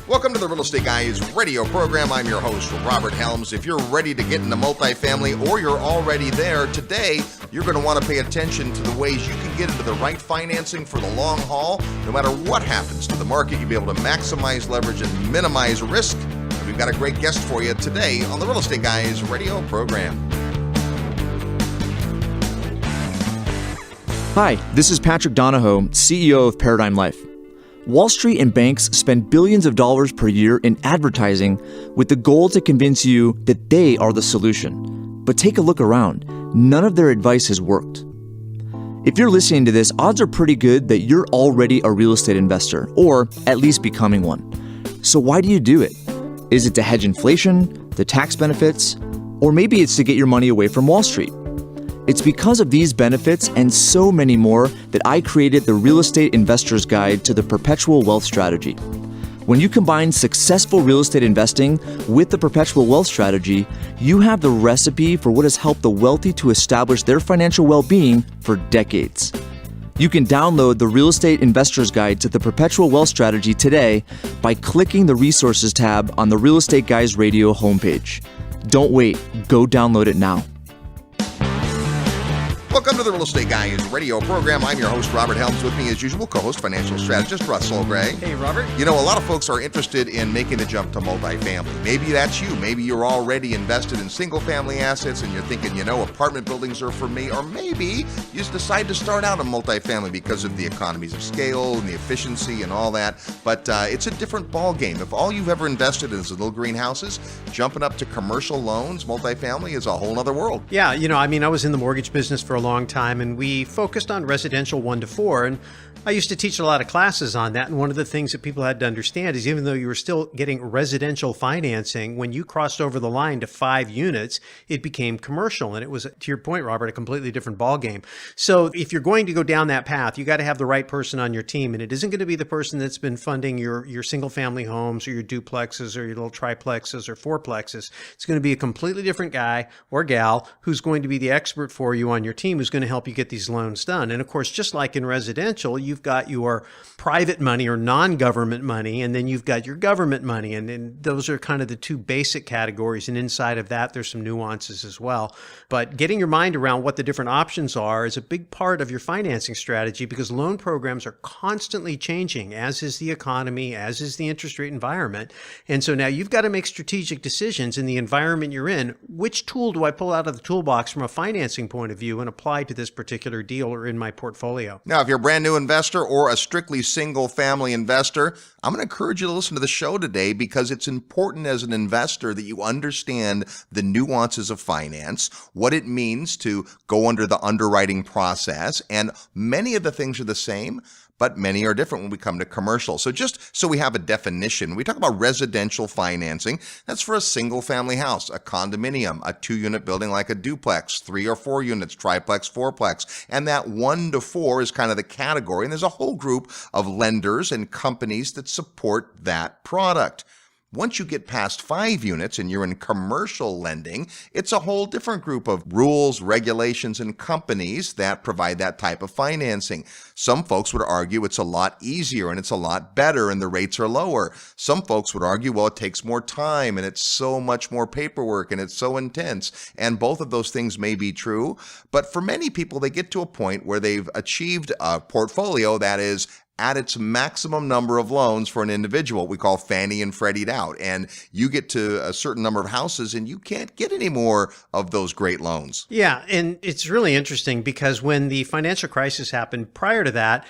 Welcome to the Real Estate Guys radio program. I'm your host, Robert Helms. If you're ready to get into multifamily or you're already there, today you're going to want to pay attention to the ways you can get into the right financing for the long haul. No matter what happens to the market, you'll be able to maximize leverage and minimize risk. And we've got a great guest for you today on the Real Estate Guys radio program. Hi, this is Patrick Donahoe, CEO of Paradigm Life. Wall Street and banks spend billions of dollars per year in advertising with the goal to convince you that they are the solution. But take a look around. None of their advice has worked. If you're listening to this, odds are pretty good that you're already a real estate investor, or at least becoming one. So why do you do it? Is it to hedge inflation, the tax benefits, or maybe it's to get your money away from Wall Street? It's because of these benefits and so many more that I created the Real Estate Investor's Guide to the Perpetual Wealth Strategy. When you combine successful real estate investing with the Perpetual Wealth Strategy, you have the recipe for what has helped the wealthy to establish their financial well-being for decades. You can download the Real Estate Investor's Guide to the Perpetual Wealth Strategy today by clicking the Resources tab on the Real Estate Guys Radio homepage. Don't wait, go download it now. Welcome to the Real Estate Guys radio program. I'm your host, Robert Helms. With me, as usual, co-host, financial strategist, Russell Gray. Hey, Robert. You know, a lot of folks are interested in making the jump to multifamily. Maybe that's you. Maybe you're already invested in single-family assets and you're thinking, apartment buildings are for me. Or maybe you just decide to start out in multifamily because of the economies of scale and the efficiency and all that. But it's a different ballgame. If all you've ever invested in is little greenhouses, jumping up to commercial loans, multifamily is a whole other world. Yeah, I was in the mortgage business for a long time, and we focused on residential 1 to 4, and I used to teach a lot of classes on that. And one of the things that people had to understand is even though you were still getting residential financing, when you crossed over the line to 5 units, it became commercial. And it was, to your point, Robert, a completely different ballgame. So if you're going to go down that path, you got to have the right person on your team. And it isn't going to be the person that's been funding your single family homes or your duplexes or your little triplexes or fourplexes. It's going to be a completely different guy or gal who's going to be the expert for you on your team, who's going to help you get these loans done. And of course, just like in residential, you've got your private money or non-government money, and then you've got your government money. And those are kind of the two basic categories. And inside of that, there's some nuances as well. But getting your mind around what the different options are is a big part of your financing strategy, because loan programs are constantly changing, as is the economy, as is the interest rate environment. And so now you've got to make strategic decisions in the environment you're in. Which tool do I pull out of the toolbox from a financing point of view and apply to this particular deal or in my portfolio? Now, if you're a brand new investor or a strictly single family investor, I'm going to encourage you to listen to the show today, because it's important as an investor that you understand the nuances of finance, what it means to go under the underwriting process, and many of the things are the same, but many are different when we come to commercial. So just so we have a definition, we talk about residential financing. That's for a single family house, a condominium, a 2-unit building like a duplex, 3 or 4 units, triplex, fourplex. And that 1 to 4 is kind of the category. And there's a whole group of lenders and companies that support that product. Once you get past 5 units and you're in commercial lending, it's a whole different group of rules, regulations, and companies that provide that type of financing. Some folks would argue it's a lot easier and it's a lot better and the rates are lower. Some folks would argue, well, it takes more time and it's so much more paperwork and it's so intense. And both of those things may be true. But for many people, they get to a point where they've achieved a portfolio that is at its maximum number of loans for an individual. We call Fannie and Freddie'd out. And you get to a certain number of houses and you can't get any more of those great loans. Yeah. And it's really interesting because when the financial crisis happened prior to that,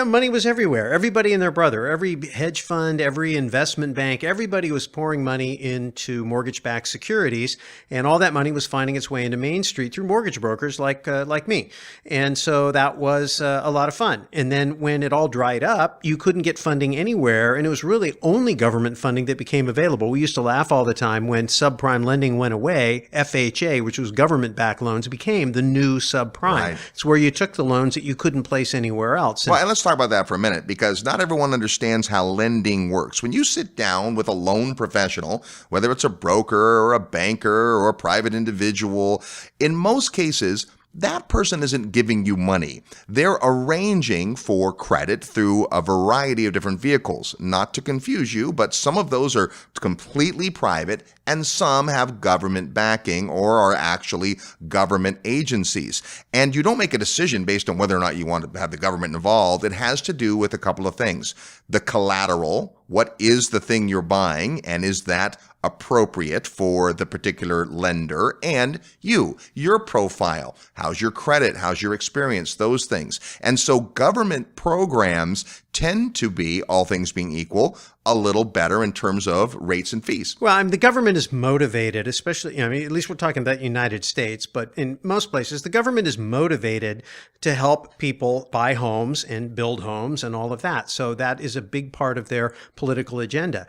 money was everywhere. Everybody and their brother, every hedge fund, every investment bank, everybody was pouring money into mortgage-backed securities, and all that money was finding its way into Main Street through mortgage brokers like me. And so that was a lot of fun. And then when it all dried up, you couldn't get funding anywhere, and it was really only government funding that became available. We used to laugh all the time when subprime lending went away. FHA, which was government-backed loans, became the new subprime. Right. It's where you took the loans that you couldn't place anywhere else. Well, and let's talk about that for a minute, because not everyone understands how lending works. When you sit down with a loan professional, whether it's a broker or a banker or a private individual, in most cases, that person isn't giving you money. They're arranging for credit through a variety of different vehicles. Not to confuse you, but some of those are completely private and some have government backing or are actually government agencies. And you don't make a decision based on whether or not you want to have the government involved. It has to do with a couple of things. The collateral, what is the thing you're buying, and is that appropriate for the particular lender, and your profile. How's your credit? How's your experience? Those things. And so government programs tend to be, all things being equal, a little better in terms of rates and fees. Well, the government is motivated, especially, at least we're talking about the United States, but in most places, the government is motivated to help people buy homes and build homes and all of that. So that is a big part of their political agenda.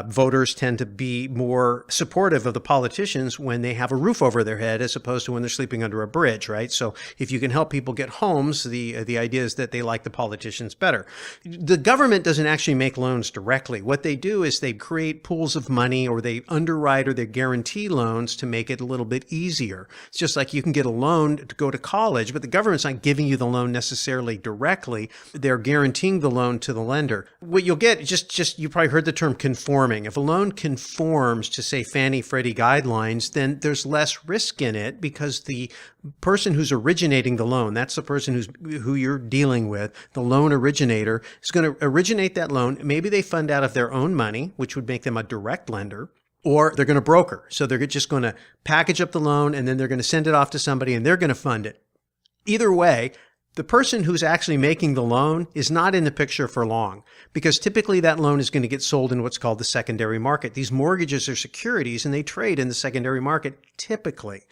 Voters tend to be more supportive of the politicians when they have a roof over their head as opposed to when they're sleeping under a bridge, right? So if you can help people get homes, the idea is that they like the politicians better. The government doesn't actually make loans directly. What they do is they create pools of money, or they underwrite or they guarantee loans to make it a little bit easier. It's just like you can get a loan to go to college, but the government's not giving you the loan necessarily directly. They're guaranteeing the loan to the lender. What you'll get, just you probably heard the term conforming. If a loan conforms to, say, Fannie Freddie guidelines, then there's less risk in it because the person who's originating the loan, that's the person who you're dealing with, the loan originator, is going to originate that loan. Maybe they fund out of their own money, which would make them a direct lender, or they're going to broker. So they're just going to package up the loan and then they're going to send it off to somebody and they're going to fund it. Either way, the person who's actually making the loan is not in the picture for long, because typically that loan is going to get sold in what's called the secondary market. These mortgages are securities and they trade in the secondary market typically.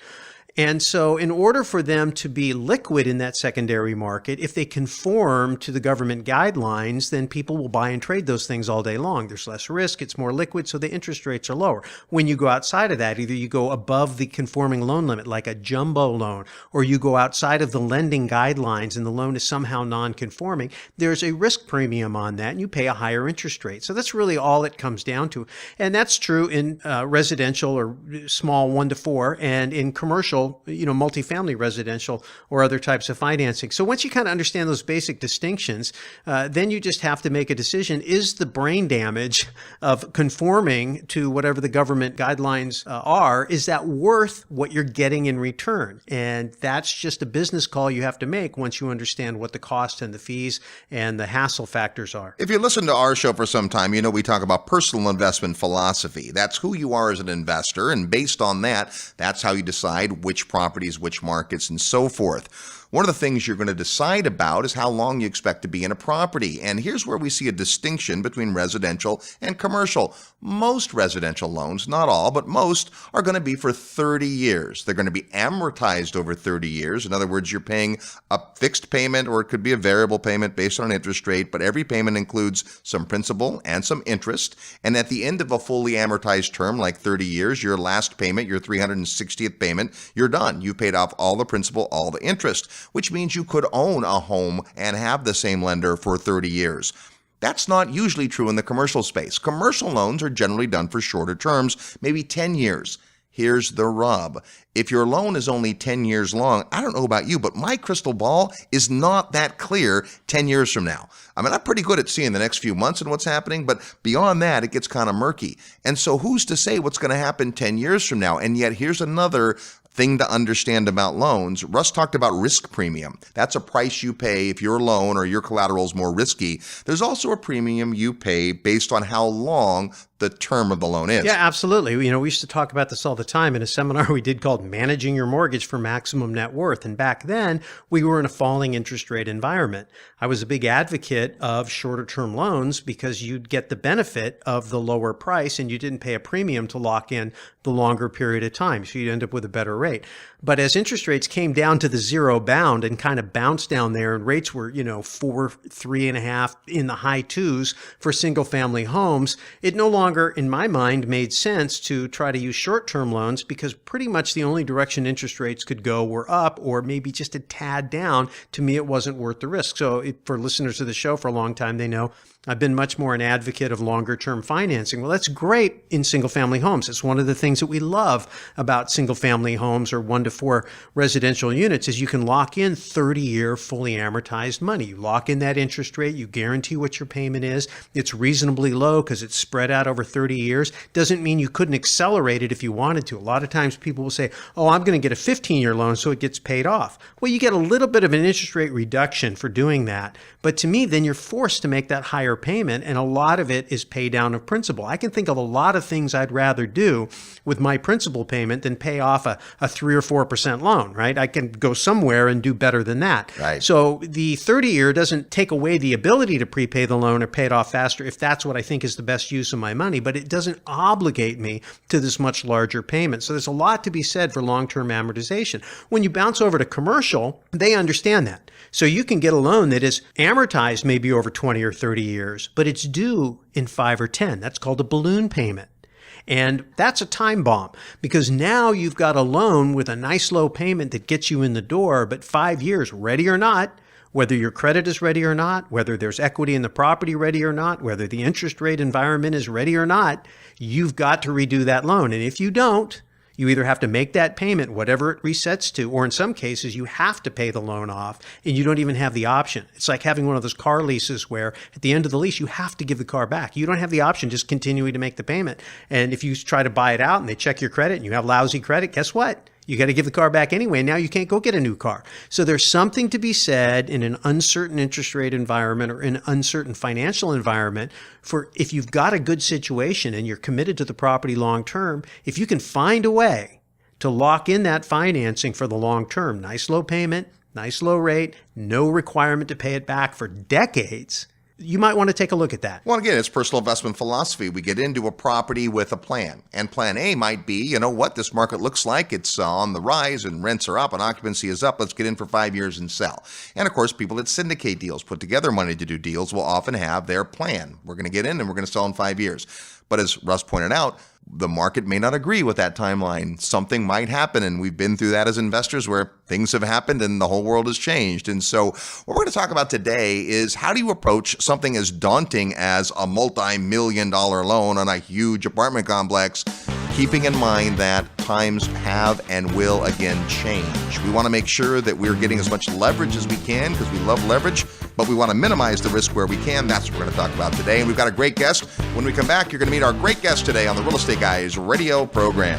And so in order for them to be liquid in that secondary market, if they conform to the government guidelines, then people will buy and trade those things all day long. There's less risk, it's more liquid, so the interest rates are lower. When you go outside of that, either you go above the conforming loan limit, like a jumbo loan, or you go outside of the lending guidelines and the loan is somehow non-conforming, there's a risk premium on that and you pay a higher interest rate. So that's really all it comes down to. And that's true in residential or small 1 to 4, and in commercial, multifamily residential or other types of financing. So once you kind of understand those basic distinctions, then you just have to make a decision. Is the brain damage of conforming to whatever the government guidelines are, is that worth what you're getting in return? And that's just a business call you have to make once you understand what the cost and the fees and the hassle factors are. If you listen to our show for some time, we talk about personal investment philosophy. That's who you are as an investor, and based on that, that's how you decide which properties, which markets, and so forth. One of the things you're going to decide about is how long you expect to be in a property. And here's where we see a distinction between residential and commercial. Most residential loans, not all, but most, are going to be for 30 years. They're going to be amortized over 30 years. In other words, you're paying a fixed payment, or it could be a variable payment based on an interest rate, but every payment includes some principal and some interest. And at the end of a fully amortized term, like 30 years, your last payment, your 360th payment, you're done. You paid off all the principal, all the interest, which means you could own a home and have the same lender for 30 years. That's not usually true in the commercial space. Commercial loans are generally done for shorter terms, maybe 10 years. Here's the rub. If your loan is only 10 years long, I don't know about you, but my crystal ball is not that clear 10 years from now. I'm pretty good at seeing the next few months and what's happening, but beyond that, it gets kind of murky. And so who's to say what's going to happen 10 years from now? And yet here's another thing to understand about loans. Russ talked about risk premium. That's a price you pay if your loan or your collateral is more risky. There's also a premium you pay based on how long the term of the loan is. Yeah, absolutely. We used to talk about this all the time in a seminar we did called Managing Your Mortgage for Maximum Net Worth. And back then, we were in a falling interest rate environment. I was a big advocate of shorter term loans because you'd get the benefit of the lower price and you didn't pay a premium to lock in the longer period of time. So you'd end up with a better rate. But as interest rates came down to the zero bound and kind of bounced down there, and rates were, 4, 3.5 in the high 2s for single family homes, it no longer, in my mind, made sense to try to use short-term loans because pretty much the only direction interest rates could go were up or maybe just a tad down. To me, it wasn't worth the risk. So for listeners of the show for a long time, they know I've been much more an advocate of longer term financing. Well, that's great in single family homes. It's one of the things that we love about single family homes or 1 to 4 residential units is you can lock in 30-year fully amortized money. You lock in that interest rate. You guarantee what your payment is. It's reasonably low because it's spread out over 30 years. Doesn't mean you couldn't accelerate it if you wanted to. A lot of times people will say, oh, I'm going to get a 15-year loan so it gets paid off. Well, you get a little bit of an interest rate reduction for doing that. But to me, then you're forced to make that higher payment, and a lot of it is pay down of principal. I can think of a lot of things I'd rather do with my principal payment than pay off a 3 or 4% loan, right? I can go somewhere and do better than that. Right. So the 30-year doesn't take away the ability to prepay the loan or pay it off faster if that's what I think is the best use of my money, but it doesn't obligate me to this much larger payment. So there's a lot to be said for long-term amortization. When you bounce over to commercial, they understand that. So you can get a loan that is amortized maybe over 20 or 30 years, but it's due in 5 or 10. That's called a balloon payment. And that's a time bomb because now you've got a loan with a nice low payment that gets you in the door, but 5 years, ready or not, whether your credit is ready or not, whether there's equity in the property ready or not, whether the interest rate environment is ready or not, you've got to redo that loan. And if you don't, you either have to make that payment, whatever it resets to, or in some cases, you have to pay the loan off and you don't even have the option. It's like having one of those car leases where at the end of the lease, you have to give the car back. You don't have the option just continuing to make the payment. And if you try to buy it out and they check your credit and you have lousy credit, guess what? You got to give the car back anyway. Now you can't go get a new car. So there's something to be said in an uncertain interest rate environment or in an uncertain financial environment for if you've got a good situation and you're committed to the property long term, if you can find a way to lock in that financing for the long term, nice low payment, nice low rate, no requirement to pay it back for decades, you might want to take a look at that. Well, again, it's personal investment philosophy. We get into a property with a plan. And plan A might be, you know what, this market looks like. It's on the rise and rents are up and occupancy is up. Let's get in for 5 years and sell. And of course, people that syndicate deals, put together money to do deals, will often have their plan. We're going to get in and we're going to sell in 5 years. But as Russ pointed out, the market may not agree with that timeline. Something might happen, and we've been through that as investors where things have happened and the whole world has changed. And so what we're going to talk about today is how do you approach something as daunting as a multi-million-dollar loan on a huge apartment complex, keeping in mind that times have and will again change. We want to make sure that we're getting as much leverage as we can because we love leverage, but we want to minimize the risk where we can. That's what we're going to talk about today. And we've got a great guest. When we come back, you're going to meet our great guest today on the Real Estate Guys radio program.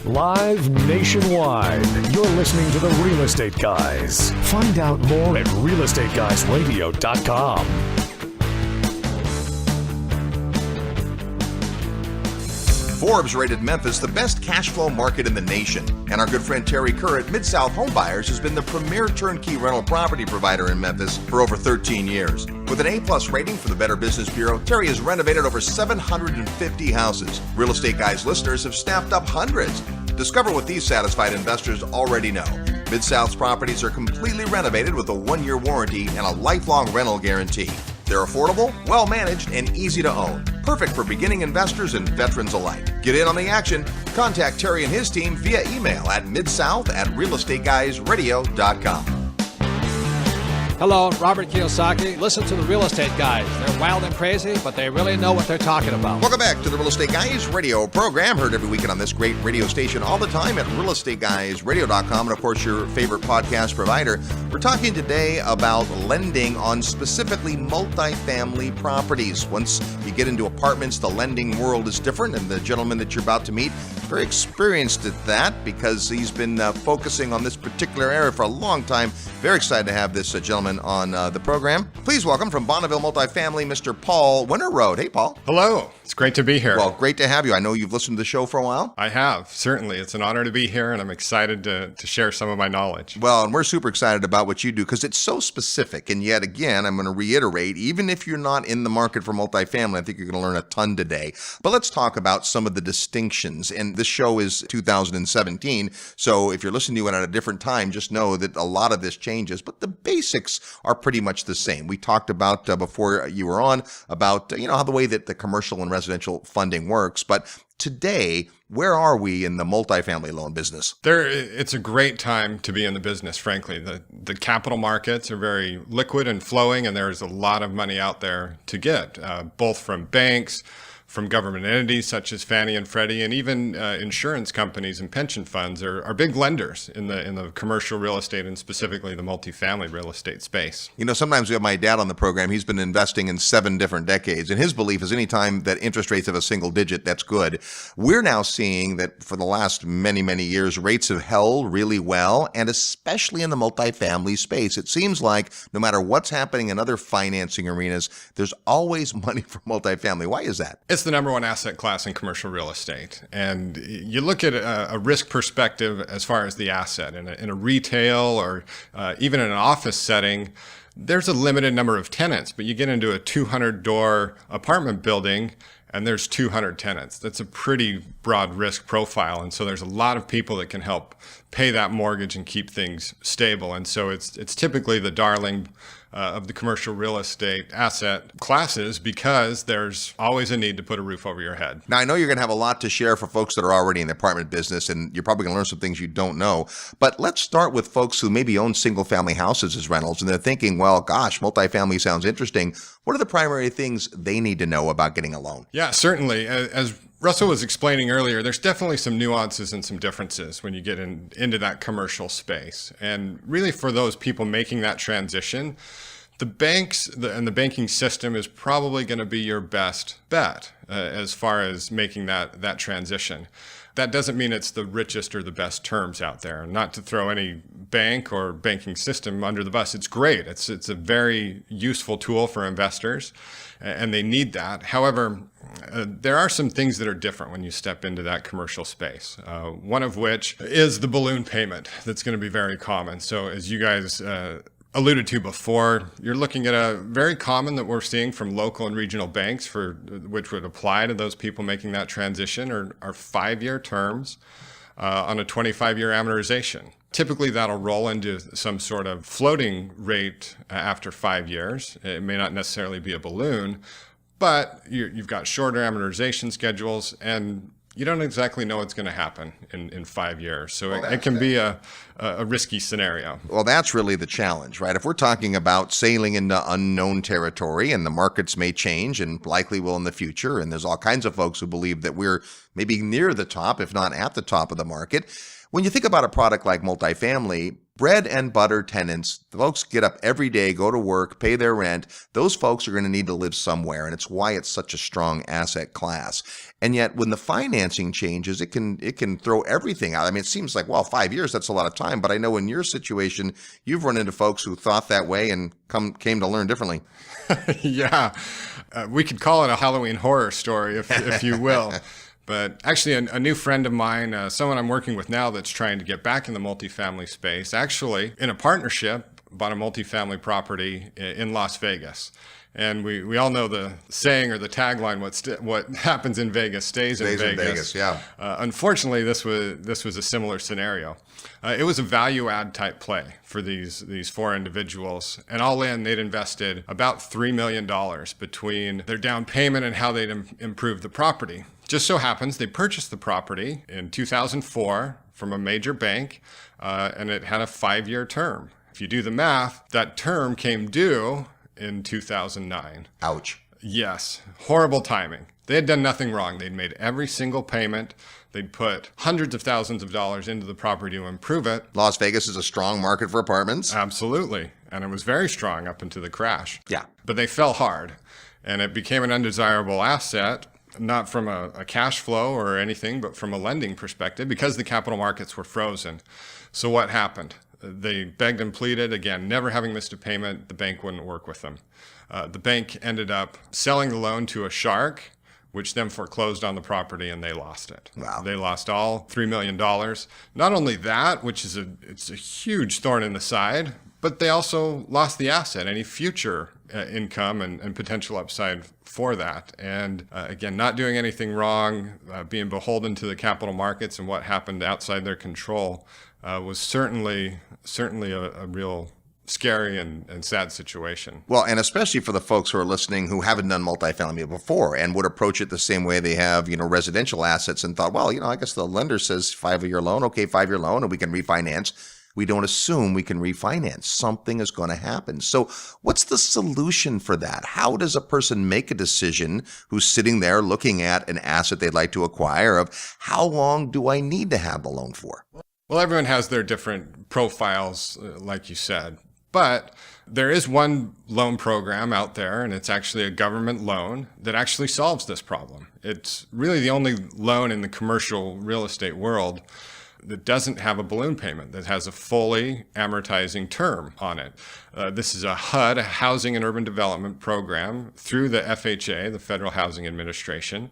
Live nationwide, you're listening to the Real Estate Guys. Find out more at realestateguysradio.com. Forbes rated Memphis the best cash flow market in the nation. And our good friend Terry Kerr at Mid-South Home Buyers has been the premier turnkey rental property provider in Memphis for over 13 years. With an A+ rating for the Better Business Bureau, Terry has renovated over 750 houses. Real Estate Guys listeners have snapped up hundreds. Discover what these satisfied investors already know. Mid-South's properties are completely renovated with a 1-year warranty and a lifelong rental guarantee. They're affordable, well-managed, and easy to own. Perfect for beginning investors and veterans alike. Get in on the action. Contact Terry and his team via email at midsouth@realestateguysradio.com. Hello, Robert Kiyosaki. Listen to the Real Estate Guys. They're wild and crazy, but they really know what they're talking about. Welcome back to the Real Estate Guys radio program, heard every weekend on this great radio station all the time at realestateguysradio.com, and of course your favorite podcast provider. We're talking today about lending on specifically multifamily properties. Once you get into apartments, the lending world is different, and the gentleman that you're about to meet, very experienced at that because he's been focusing on this particular area for a long time. Very excited to have this gentleman on the program. Please welcome from Bonneville Multifamily, Mr. Paul Winterroad. Hey, Paul. Hello. It's great to be here. Well, great to have you. I know you've listened to the show for a while. I have, certainly. It's an honor to be here, and I'm excited to share some of my knowledge. Well, and we're super excited about what you do because it's so specific. And yet again, I'm going to reiterate, even if you're not in the market for multifamily, I think you're going to learn a ton today. But let's talk about some of the distinctions. And this show is 2017. So if you're listening to it at a different time, just know that a lot of this changes. But the basics markets are pretty much the same. We talked about before you were on about how the way that the commercial and residential funding works, but today, where are we in the multifamily loan business? It's a great time to be in the business, frankly. The capital markets are very liquid and flowing, and there's a lot of money out there to get, both from banks, from government entities such as Fannie and Freddie, and even insurance companies and pension funds are big lenders in the commercial real estate and specifically the multifamily real estate space. Sometimes we have my dad on the program. He's been investing in 7 different decades, and his belief is anytime that interest rates have a single digit, that's good. We're now seeing that for the last many, many years, rates have held really well, and especially in the multifamily space. It seems like no matter what's happening in other financing arenas, there's always money for multifamily. Why is that? It's the number one asset class in commercial real estate. And you look at a risk perspective as far as the asset. In a retail or even in an office setting, there's a limited number of tenants, but you get into a 200-door apartment building and there's 200 tenants. That's a pretty broad risk profile. And so there's a lot of people that can help pay that mortgage and keep things stable. And so it's typically the darling of the commercial real estate asset classes because there's always a need to put a roof over your head. Now, I know you're going to have a lot to share for folks that are already in the apartment business, and you're probably going to learn some things you don't know. But let's start with folks who maybe own single-family houses as rentals, and they're thinking, well, gosh, multifamily sounds interesting. What are the primary things they need to know about getting a loan? Yeah, certainly. As Russell was explaining earlier, there's definitely some nuances and some differences when you get into that commercial space. And really for those people making that transition, the banks and the banking system is probably going to be your best bet as far as making that transition. That doesn't mean it's the richest or the best terms out there. Not to throw any bank or banking system under the bus. It's great. It's a very useful tool for investors, and they need that. However, there are some things that are different when you step into that commercial space. One of which is the balloon payment that's going to be very common. So as you guys alluded to before, you're looking at a very common that we're seeing from local and regional banks for which would apply to those people making that transition are 5-year terms on a 25-year amortization. Typically, that'll roll into some sort of floating rate after 5 years. It may not necessarily be a balloon, but you've got shorter amortization schedules, and you don't exactly know what's going to happen in 5 years. So it can be a risky scenario. Well, that's really the challenge, right? If we're talking about sailing into unknown territory, and the markets may change and likely will in the future, and there's all kinds of folks who believe that we're maybe near the top, if not at the top of the market. When you think about a product like multifamily, bread and butter tenants, the folks get up every day, go to work, pay their rent. Those folks are going to need to live somewhere, and it's why it's such a strong asset class. And yet, when the financing changes, it can throw everything out. I mean, it seems like, well, 5 years, that's a lot of time. But I know in your situation, you've run into folks who thought that way and came to learn differently. Yeah, we could call it a Halloween horror story, if you will. But actually, a new friend of mine, someone I'm working with now that's trying to get back in the multifamily space, actually, in a partnership, bought a multifamily property in Las Vegas. And we all know the saying or the tagline, what happens in Vegas stays in Vegas. Yeah. Unfortunately, this was a similar scenario. It was a value add type play for these 4 individuals. And all in, they'd invested about $3 million between their down payment and how they'd improve the property. Just so happens they purchased the property in 2004 from a major bank, and it had a 5-year term. If you do the math, that term came due in 2009. Ouch. Yes, horrible timing. They had done nothing wrong. They'd made every single payment. They'd put hundreds of thousands of dollars into the property to improve it. Las Vegas is a strong market for apartments. Absolutely. And it was very strong up into the crash. Yeah. But they fell hard, and it became an undesirable asset, not from a cash flow or anything, but from a lending perspective, because the capital markets were frozen. So what happened? They begged and pleaded, again, never having missed a payment. The bank wouldn't work with them. The bank ended up selling the loan to a shark, which then foreclosed on the property, and they lost it. Wow. They lost all $3 million. Not only that, which is it's a huge thorn in the side, but they also lost the asset, any future income and potential upside for that. And again, not doing anything wrong, being beholden to the capital markets and what happened outside their control was certainly a real scary and sad situation. Well, and especially for the folks who are listening who haven't done multifamily before and would approach it the same way they have, residential assets and thought, well, I guess the lender says 5-year loan. Okay, 5-year loan and we can refinance. We don't assume we can refinance. Something is going to happen. So what's the solution for that? How does a person make a decision who's sitting there looking at an asset they'd like to acquire of how long do I need to have the loan for? Well, everyone has their different profiles, like you said, but there is one loan program out there, and it's actually a government loan that actually solves this problem. It's really the only loan in the commercial real estate world that doesn't have a balloon payment, that has a fully amortizing term on it. This is a HUD, a Housing and Urban Development Program, through the FHA, the Federal Housing Administration,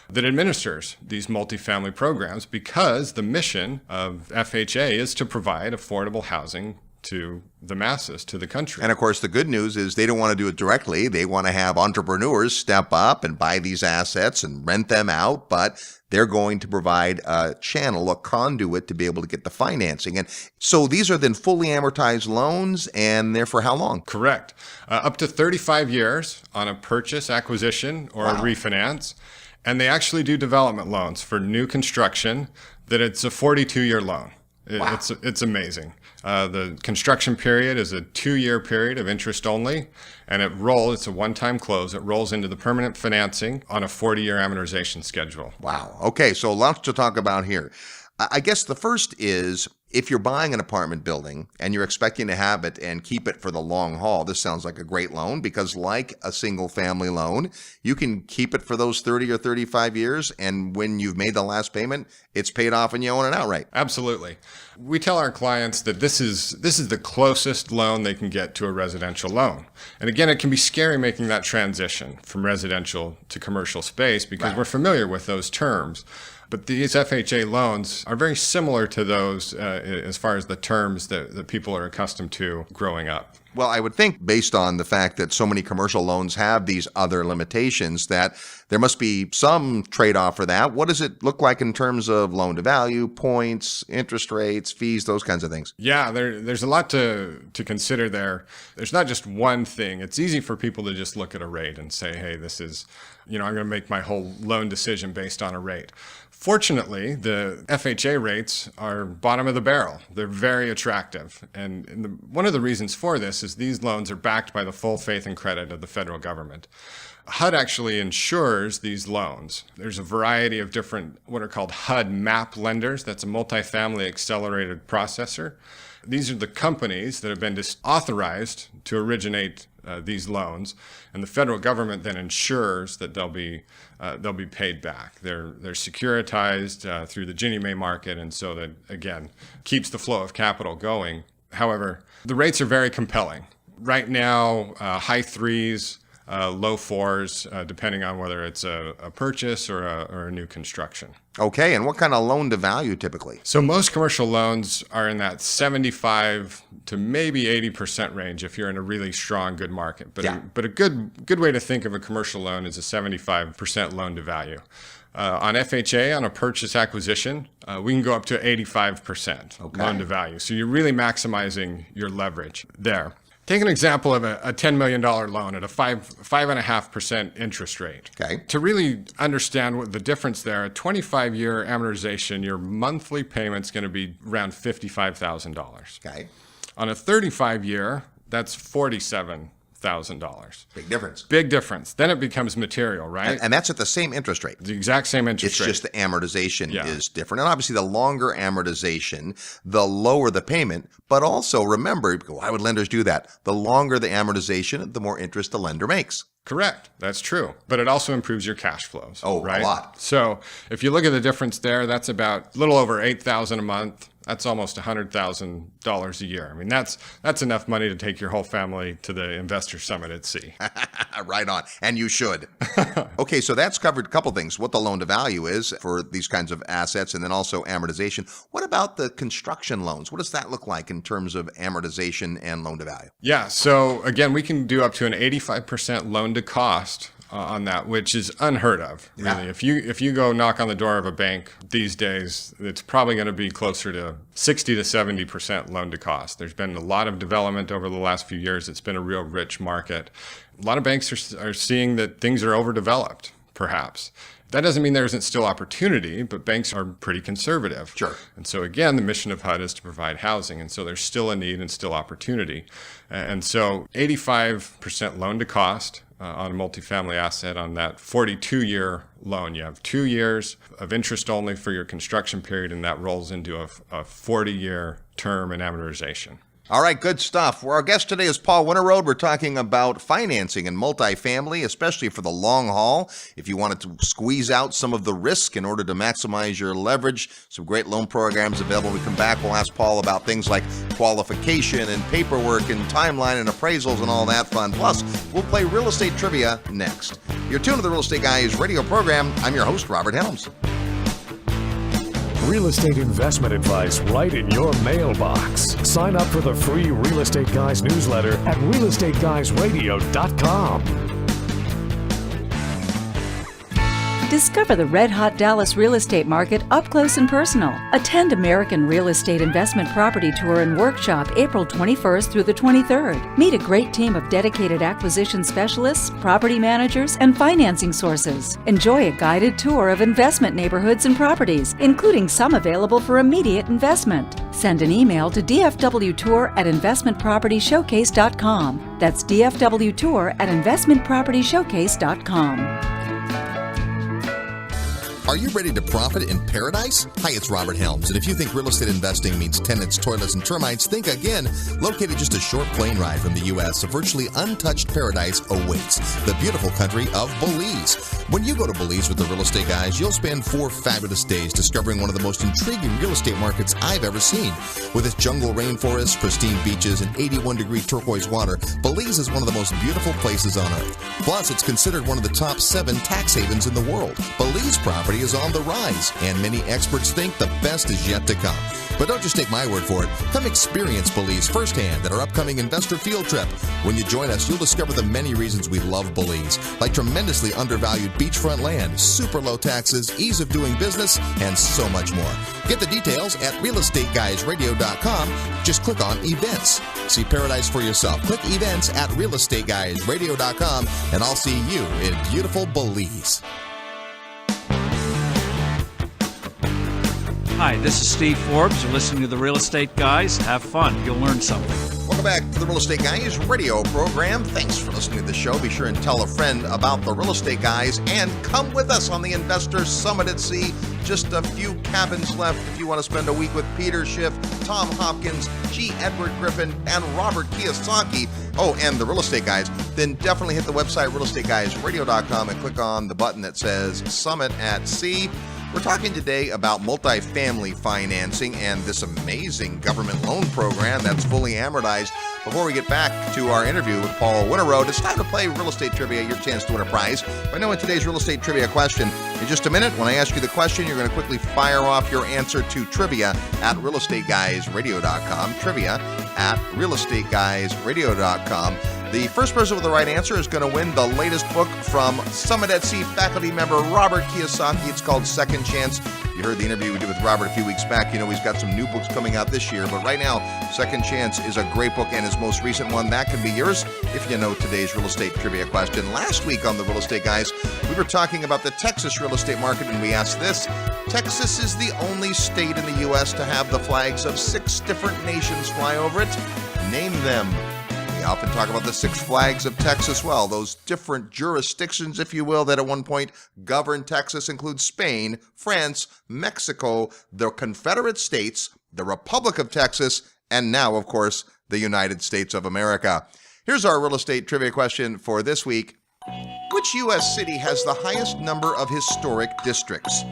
that administers these multifamily programs because the mission of FHA is to provide affordable housing to the masses, to the country. And of course, the good news is they don't want to do it directly. They want to have entrepreneurs step up and buy these assets and rent them out, but they're going to provide a channel, a conduit to be able to get the financing. And so these are then fully amortized loans, and they're for how long? Correct. Up to 35 years on a purchase, acquisition, or a refinance. And they actually do development loans for new construction that it's a 42-year loan. It's amazing. The construction period is a 2-year period of interest only, and it's a one-time close. It rolls into the permanent financing on a 40-year amortization schedule. Wow. Okay, so lots to talk about here. I guess the first is, if you're buying an apartment building and you're expecting to have it and keep it for the long haul, this sounds like a great loan because, like a single family loan, you can keep it for those 30 or 35 years. And when you've made the last payment, it's paid off and you own it outright. Absolutely. We tell our clients that this is the closest loan they can get to a residential loan. And again, it can be scary making that transition from residential to commercial space because we're familiar with those terms. But these FHA loans are very similar to those as far as the terms that people are accustomed to growing up. Well, I would think, based on the fact that so many commercial loans have these other limitations, that there must be some trade-off for that. What does it look like in terms of loan to value, points, interest rates, fees, those kinds of things? Yeah, there's a lot to consider there. There's not just one thing. It's easy for people to just look at a rate and say, hey, this is, I'm going to make my whole loan decision based on a rate. Fortunately, the FHA rates are bottom of the barrel. They're very attractive. And one of the reasons for this is these loans are backed by the full faith and credit of the federal government. HUD actually insures these loans. There's a variety of different what are called HUD MAP lenders. That's a multifamily accelerated processor. These are the companies that have been authorized to originate these loans, and the federal government then ensures that they'll be paid back. They're securitized through the Ginnie Mae market, and so that again keeps the flow of capital going. However, the rates are very compelling. Right now, high threes, low fours, depending on whether it's a purchase or a new construction. Okay, and what kind of loan to value typically? So most commercial loans are in that 75 to maybe 80% range if you're in a really strong, good market. But a good way to think of a commercial loan is a 75% loan to value. On FHA, on a purchase acquisition, we can go up to 85% loan to value. So you're really maximizing your leverage there. Take an example of a $10 million loan at a 5.5% interest rate. Okay. To really understand what the difference there, a 25-year amortization, your monthly payment's going to be around $55,000. Okay. On a 35-year, that's $47,000. Big difference. Big difference. Then it becomes material, right? And that's at the same interest rate. The exact same interest rate. It's just the amortization is different. And obviously, the longer amortization, the lower the payment. But also, remember, why would lenders do that? The longer the amortization, the more interest the lender makes. Correct. That's true. But it also improves your cash flows. Oh, right? A lot. So if you look at the difference there, that's about a little over $8,000 a month. That's almost $100,000 a year. I mean, that's enough money to take your whole family to the investor summit at sea. Right on. And you should. Okay, so that's covered a couple things. What the loan to value is for these kinds of assets, and then also amortization. What about the construction loans? What does that look like in terms of amortization and loan to value? Yeah. So again, we can do up to an 85% loan to cost on that, which is unheard of, really. Yeah. If you go knock on the door of a bank these days, it's probably going to be closer to 60 to 70% loan to cost. There's been a lot of development over the last few years. It's been a real rich market. A lot of banks are seeing that things are overdeveloped, perhaps. That doesn't mean there isn't still opportunity, but banks are pretty conservative. Sure. And so again, the mission of HUD is to provide housing. And so there's still a need and still opportunity. And so 85% loan to cost on a multifamily asset on that 42-year loan. You have 2 years of interest only for your construction period, and that rolls into a 40-year term and amortization. All right, good stuff. Well, our guest today is Paul Winterode. We're talking about financing in multifamily, especially for the long haul. If you wanted to squeeze out some of the risk in order to maximize your leverage, some great loan programs available. When we come back, we'll ask Paul about things like qualification and paperwork and timeline and appraisals and all that fun. Plus, we'll play real estate trivia next. You're tuned to the Real Estate Guys radio program. I'm your host, Robert Helms. Real estate investment advice right in your mailbox. Sign up for the free Real Estate Guys newsletter at realestateguysradio.com. Discover the red-hot Dallas real estate market up close and personal. Attend American Real Estate Investment Property Tour and Workshop April 21st through the 23rd. Meet a great team of dedicated acquisition specialists, property managers, and financing sources. Enjoy a guided tour of investment neighborhoods and properties, including some available for immediate investment. Send an email to dfwtour@investmentpropertyshowcase.com. That's dfwtour@investmentpropertyshowcase.com. Are you ready to profit in paradise? Hi, it's Robert Helms, and if you think real estate investing means tenants, toilets, and termites, think again. Located just a short plane ride from the U.S., a virtually untouched paradise awaits, the beautiful country of Belize. When you go to Belize with the Real Estate Guys, you'll spend 4 fabulous days discovering one of the most intriguing real estate markets I've ever seen. With its jungle rainforests, pristine beaches, and 81-degree turquoise water, Belize is one of the most beautiful places on earth. Plus, it's considered one of the top 7 tax havens in the world. Belize property is on the rise, and many experts think the best is yet to come. But don't just take my word for it. Come experience Belize firsthand at our upcoming investor field trip. When you join us, you'll discover the many reasons we love Belize, like tremendously undervalued beachfront land, super low taxes, ease of doing business, and so much more. Get the details at realestateguysradio.com. Just click on events. See paradise for yourself. Click events at realestateguysradio.com, and I'll see you in beautiful Belize. Hi, this is Steve Forbes. You're listening to the Real Estate Guys. Have fun. You'll learn something. Welcome back to the Real Estate Guys radio program. Thanks for listening to the show. Be sure and tell a friend about the Real Estate Guys and come with us on the Investor Summit at Sea. Just a few cabins left if you want to spend a week with Peter Schiff, Tom Hopkins, G. Edward Griffin, and Robert Kiyosaki. Oh, and the Real Estate Guys. Then definitely hit the website realestateguysradio.com and click on the button that says Summit at Sea. We're talking today about multifamily financing and this amazing government loan program that's fully amortized. Before we get back to our interview with Paul Winterode, it's time to play Real Estate Trivia, your chance to win a prize by knowing today's Real Estate Trivia question. In just a minute, when I ask you the question, you're going to quickly fire off your answer to trivia at realestateguysradio.com. Trivia at realestateguysradio.com. The first person with the right answer is going to win the latest book from Summit at Sea faculty member Robert Kiyosaki. It's called Second Chance. You heard the interview we did with Robert a few weeks back. You know he's got some new books coming out this year. But right now, Second Chance is a great book, and his most recent one, that can be yours if you know today's real estate trivia question. Last week on the Real Estate Guys, we were talking about the Texas real estate market, and we asked this. Texas is the only state in the U.S. to have the flags of 6 different nations fly over it. Name them. We often talk about the 6 flags of Texas. Well, those different jurisdictions, if you will, that at one point governed Texas include Spain, France, Mexico, the Confederate States, the Republic of Texas, and now, of course, the United States of America. Here's our real estate trivia question for this week. Which U.S. city has the highest number of historic districts?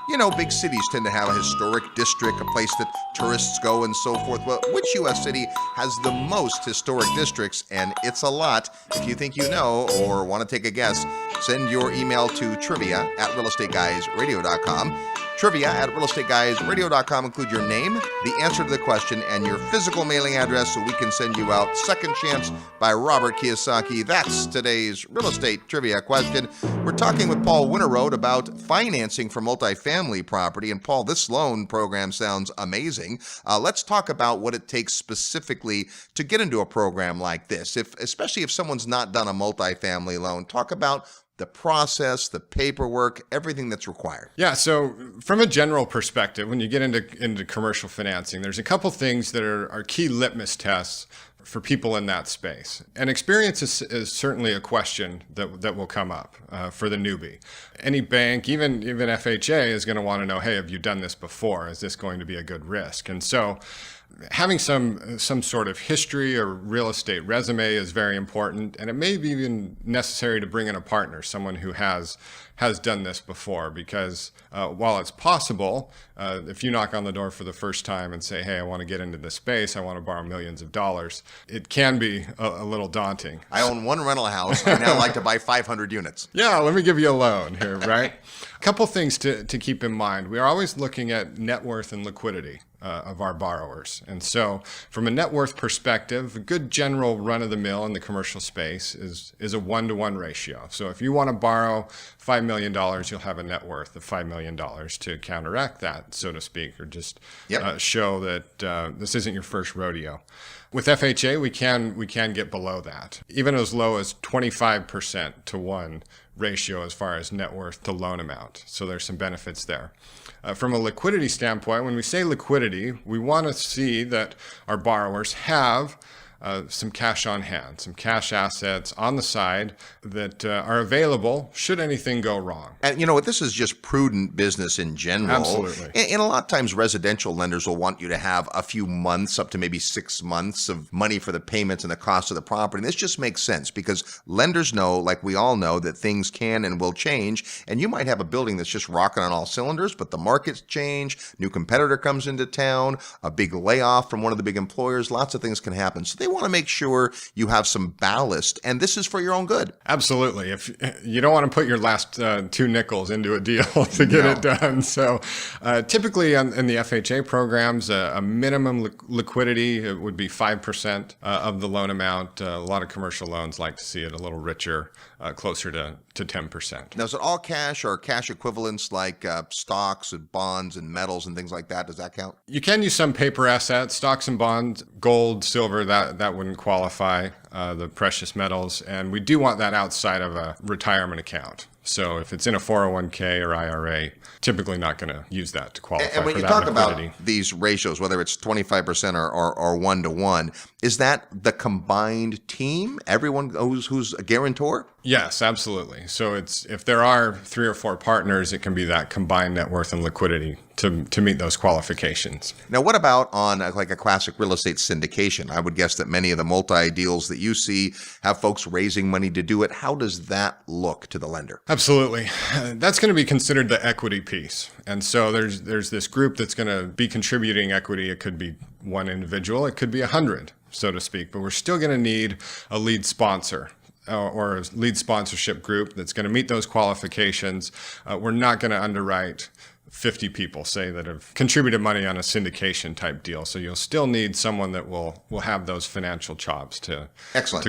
You know, big cities tend to have a historic district, a place that tourists go and so forth. Well, which U.S. city has the most historic districts? And it's a lot. If you think you know or want to take a guess, send your email to trivia@realestateguysradio.com. Trivia@realestateguysradio.com. Include your name, the answer to the question, and your physical mailing address so we can send you out. Second Chance by Robert Kiyosaki. That's today's real estate trivia question. We're talking with Paul Winterroad about financing for multifamily property. And Paul, this loan program sounds amazing. Let's talk about what it takes specifically to get into a program like this, especially if someone's not done a multifamily loan. Talk about the process, the paperwork, everything that's required. Yeah, so from a general perspective, when you get into commercial financing, there's a couple things that are key litmus tests for people in that space. And experience is certainly a question that will come up for the newbie. Any bank, even FHA, is going to want to know, hey, have you done this before? Is this going to be a good risk? And so having some sort of history or real estate resume is very important, and it may be even necessary to bring in a partner, someone who has done this before, because while it's possible, if you knock on the door for the first time and say, hey, I want to get into this space, I want to borrow millions of dollars, it can be a little daunting. I own one rental house. I now like to buy 500 units. Yeah, let me give you a loan here, right? A couple things to keep in mind. We are always looking at net worth and liquidity of our borrowers. And so from a net worth perspective, a good general run-of-the-mill in the commercial space is a 1-to-1 ratio. So if you want to borrow $5 million, you'll have a net worth of $5 million to counteract that, so to speak, or just show that this isn't your first rodeo. With FHA, we can get below that, even as low as 25% to 1 ratio as far as net worth to loan amount. So there's some benefits there. From a liquidity standpoint, when we say liquidity, we want to see that our borrowers have some cash on hand, some cash assets on the side that are available should anything go wrong. And you know what? This is just prudent business in general. Absolutely. And a lot of times residential lenders will want you to have a few months, up to maybe 6 months of money for the payments and the cost of the property. And this just makes sense because lenders know, like we all know, that things can and will change. And you might have a building that's just rocking on all cylinders, but the markets change, new competitor comes into town, a big layoff from one of the big employers, lots of things can happen. So they want to make sure you have some ballast, and this is for your own good. Absolutely. If you don't want to put your last 2 nickels into a deal to get it done. So typically in the FHA programs, a minimum liquidity would be 5% of the loan amount. A lot of commercial loans like to see it a little richer, closer to 10%. Now, is it all cash or cash equivalents like stocks and bonds and metals and things like that? Does that count? You can use some paper assets, stocks and bonds, gold, silver, that wouldn't qualify, the precious metals. And we do want that outside of a retirement account. So if it's in a 401k or IRA, typically not going to use that to qualify for that liquidity. And when you talk about these ratios, whether it's 25% or 1-to-1, is that the combined team? Everyone who's a guarantor? Yes, absolutely. So if there are 3 or 4 partners, it can be that combined net worth and liquidity to meet those qualifications. Now, what about on like a classic real estate syndication? I would guess that many of the multi-deals that you see have folks raising money to do it. How does that look to the lender? Absolutely. That's going to be considered the equity piece. And so there's this group that's going to be contributing equity. It could be 1 individual. It could be 100, so to speak. But we're still going to need a lead sponsor or a lead sponsorship group that's going to meet those qualifications. We're not going to underwrite 50 people, say, that have contributed money on a syndication type deal. So you'll still need someone that will have those financial chops to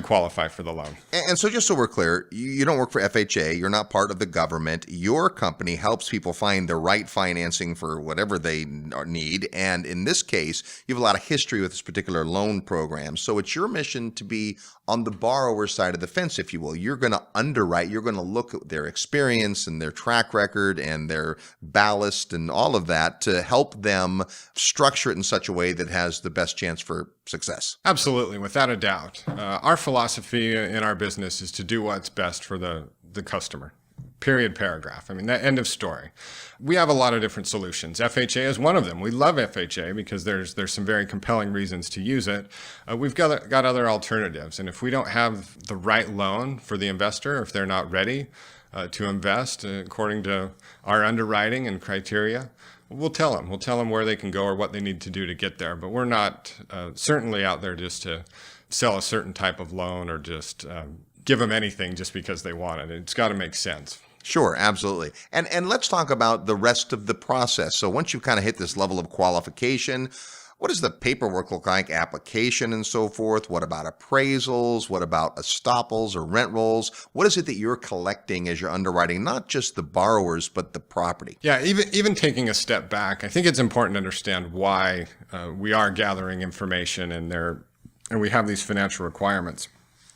qualify for the loan. And so just so we're clear, you don't work for FHA. You're not part of the government. Your company helps people find the right financing for whatever they need. And in this case, you have a lot of history with this particular loan program. So it's your mission to be on the borrower's side of the fence, if you will. You're going to underwrite. You're going to look at their experience and their track record and their ballast and all of that to help them structure it in such a way that has the best chance for success. Absolutely, without a doubt. Our philosophy in our business is to do what's best for the customer. Period, paragraph. I mean, that end of story. We have a lot of different solutions. FHA is one of them. We love FHA because there's some very compelling reasons to use it. We've got other alternatives. And if we don't have the right loan for the investor, if they're not ready, to invest according to our underwriting and criteria, we'll tell them. We'll tell them where they can go or what they need to do to get there. But we're not certainly out there just to sell a certain type of loan or just give them anything just because they want it. It's got to make sense. Sure, absolutely. And let's talk about the rest of the process. So once you kind of hit this level of qualification, what does the paperwork look like, application and so forth? What about appraisals? What about estoppels or rent rolls? What is it that you're collecting as you're underwriting, not just the borrowers, but the property? Yeah, even taking a step back, I think it's important to understand why we are gathering information and we have these financial requirements.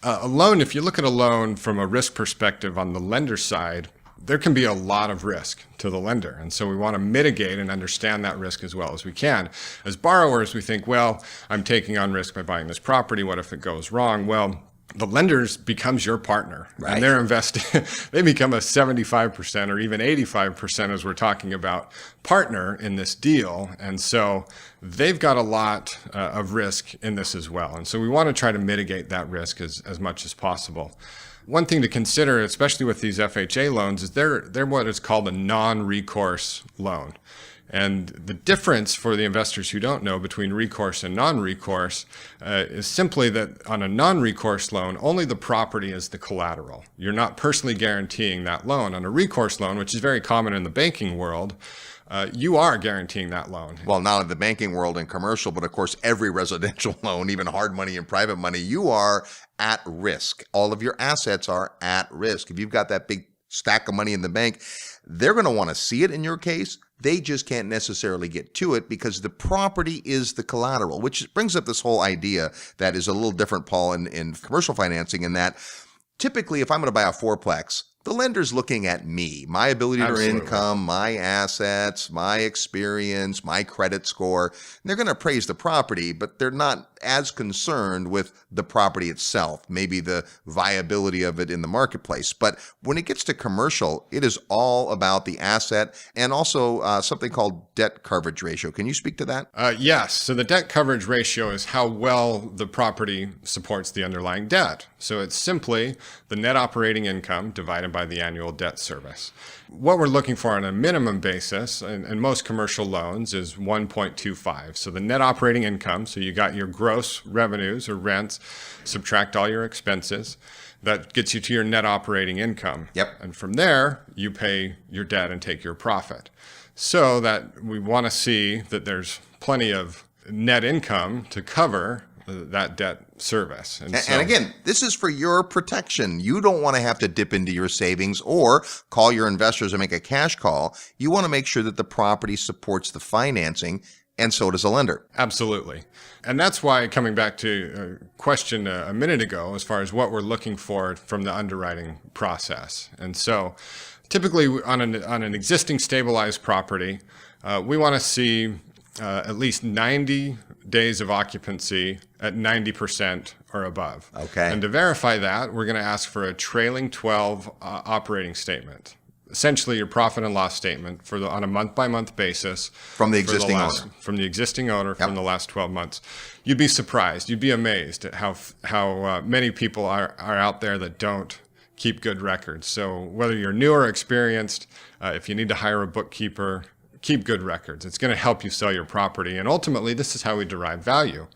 A loan, if you look at a loan from a risk perspective on the lender side, there can be a lot of risk to the lender. And so we want to mitigate and understand that risk as well as we can. As borrowers, we think, well, I'm taking on risk by buying this property. What if it goes wrong? Well, the lenders becomes your partner, right? And they're investing, they become a 75% or even 85% as we're talking about partner in this deal. And so they've got a lot of risk in this as well. And so we want to try to mitigate that risk as much as possible. One thing to consider, especially with these FHA loans, is they're what is called a non-recourse loan. And the difference for the investors who don't know between recourse and non-recourse is simply that on a non-recourse loan, only the property is the collateral. You're not personally guaranteeing that loan. On a recourse loan, which is very common in the banking world, you are guaranteeing that loan. Well, not in the banking world and commercial, but of course, every residential loan, even hard money and private money, you are at risk. All of your assets are at risk. If you've got that big stack of money in the bank, they're going to want to see it in your case. They just can't necessarily get to it because the property is the collateral, which brings up this whole idea that is a little different, Paul, in commercial financing, in that typically if I'm going to buy a fourplex, the lender's looking at me, my ability to earn income, my assets, my experience, my credit score. And they're going to appraise the property, but they're not as concerned with the property itself, maybe the viability of it in the marketplace. But when it gets to commercial, it is all about the asset and also something called debt coverage ratio. Can you speak to that? Yes. So the debt coverage ratio is how well the property supports the underlying debt. So it's simply the net operating income divided by the annual debt service. What we're looking for on a minimum basis in most commercial loans is 1.25. So the net operating income, so you got your gross revenues or rents, subtract all your expenses, that gets you to your net operating income. Yep. And from there, you pay your debt and take your profit. So that we want to see that there's plenty of net income to cover that debt service. And again, this is for your protection. You don't want to have to dip into your savings or call your investors and make a cash call. You want to make sure that the property supports the financing, and so does a lender. Absolutely. And that's why, coming back to a question a minute ago, as far as what we're looking for from the underwriting process. And so typically on an existing stabilized property, we want to see at least 90 days of occupancy at 90% or above. Okay. And to verify that, we're going to ask for a trailing 12 operating statement. Essentially, your profit and loss statement on a month-by-month basis from the existing owner. From the existing owner from the last 12 months. You'd be surprised. You'd be amazed at how many people are out there that don't keep good records. So whether you're new or experienced, if you need to hire a bookkeeper, keep good records. It's going to help you sell your property. And ultimately, this is how we derive value.